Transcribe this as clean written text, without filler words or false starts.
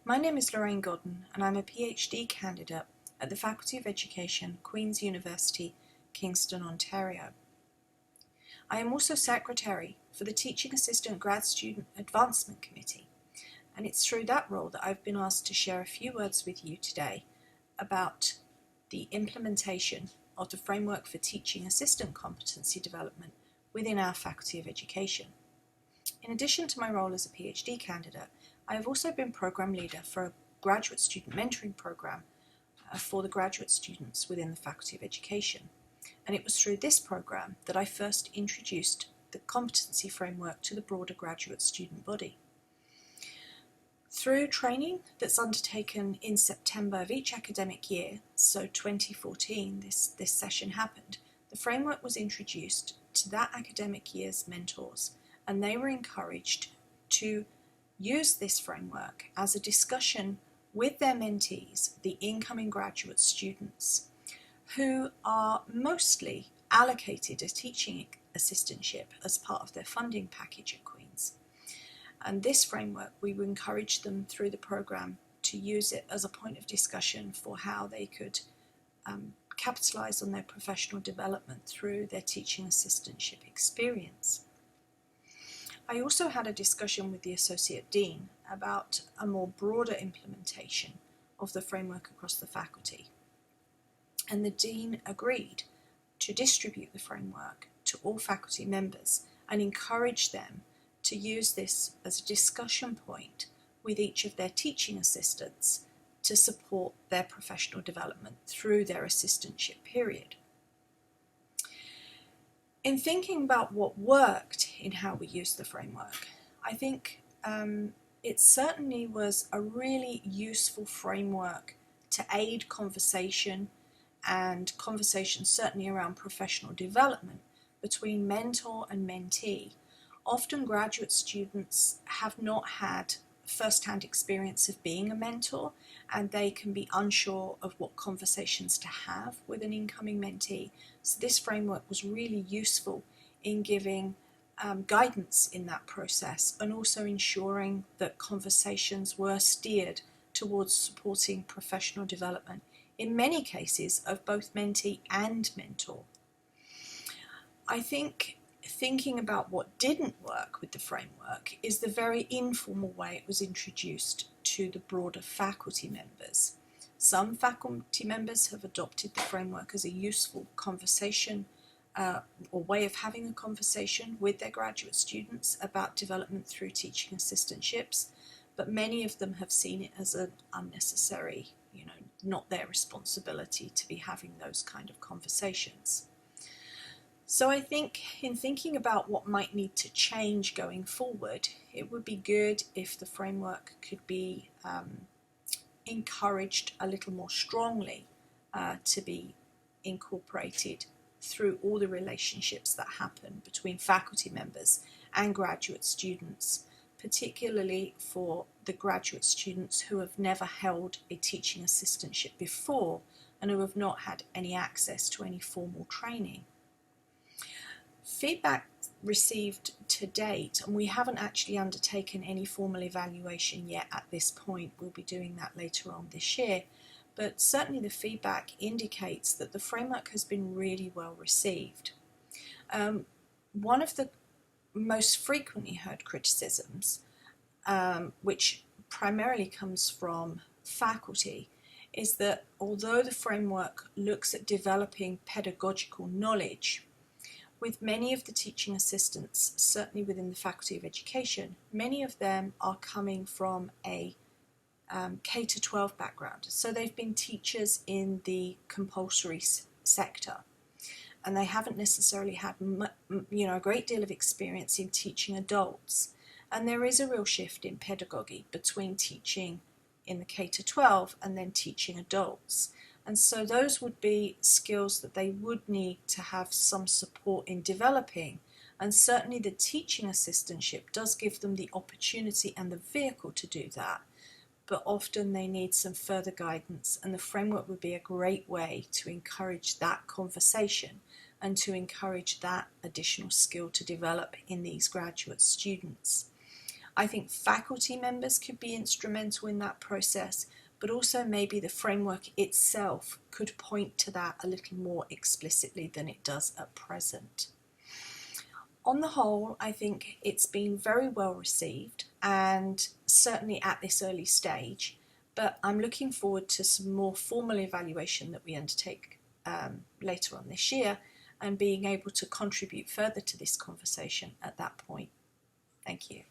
My name is Lorraine Godden and I'm a PhD candidate at the Faculty of Education, Queen's University, Kingston, Ontario. I am also Secretary for the Teaching Assistant Grad Student Advancement Committee, and it's through that role that I've been asked to share a few words with you today about the implementation of the framework for teaching assistant competency development within our Faculty of Education. In addition to my role as a PhD candidate, I have also been Programme Leader for a graduate student mentoring programme for the graduate students within the Faculty of Education. And it was through this programme that I first introduced the competency framework to the broader graduate student body. Through training that's undertaken in September of each academic year, so 2014, this session happened, the framework was introduced to that academic year's mentors, and they were encouraged to use this framework as a discussion with their mentees, the incoming graduate students, who are mostly allocated a teaching assistantship as part of their funding package at Queen's. And this framework, we would encourage them through the programme to use it as a point of discussion for how they could capitalise on their professional development through their teaching assistantship experience. I also had a discussion with the Associate Dean about a more broader implementation of the framework across the faculty. And the Dean agreed to distribute the framework to all faculty members and encourage them to use this as a discussion point with each of their teaching assistants to support their professional development through their assistantship period. In thinking about what worked in how we used the framework, I think it certainly was a really useful framework to aid conversation, and conversation certainly around professional development between mentor and mentee. Often graduate students have not had first-hand experience of being a mentor, and they can be unsure of what conversations to have with an incoming mentee. So this framework was really useful in giving guidance in that process, and also ensuring that conversations were steered towards supporting professional development, in many cases of both mentee and mentor. I think thinking about what didn't work with the framework is the very informal way it was introduced to the broader faculty members. Some faculty members have adopted the framework as a useful conversation or way of having a conversation with their graduate students about development through teaching assistantships, but many of them have seen it as an unnecessary, not their responsibility to be having those kind of conversations. So I think in thinking about what might need to change going forward, it would be good if the framework could be encouraged a little more strongly to be incorporated through all the relationships that happen between faculty members and graduate students, particularly for the graduate students who have never held a teaching assistantship before and who have not had any access to any formal training. Feedback received to date, and we haven't actually undertaken any formal evaluation yet at this point, we'll be doing that later on this year, but certainly the feedback indicates that the framework has been really well received. One of the most frequently heard criticisms, which primarily comes from faculty, is that although the framework looks at developing pedagogical knowledge, with many of the teaching assistants, certainly within the Faculty of Education, many of them are coming from a K-12 background. So they've been teachers in the compulsory sector, and they haven't necessarily had a great deal of experience in teaching adults. And there is a real shift in pedagogy between teaching in the K-12 and then teaching adults. And so those would be skills that they would need to have some support in developing. And certainly the teaching assistantship does give them the opportunity and the vehicle to do that. But often they need some further guidance, and the framework would be a great way to encourage that conversation and to encourage that additional skill to develop in these graduate students. I think faculty members could be instrumental in that process, but also maybe the framework itself could point to that a little more explicitly than it does at present. On the whole, I think it's been very well received, and certainly at this early stage, but I'm looking forward to some more formal evaluation that we undertake later on this year, and being able to contribute further to this conversation at that point. Thank you.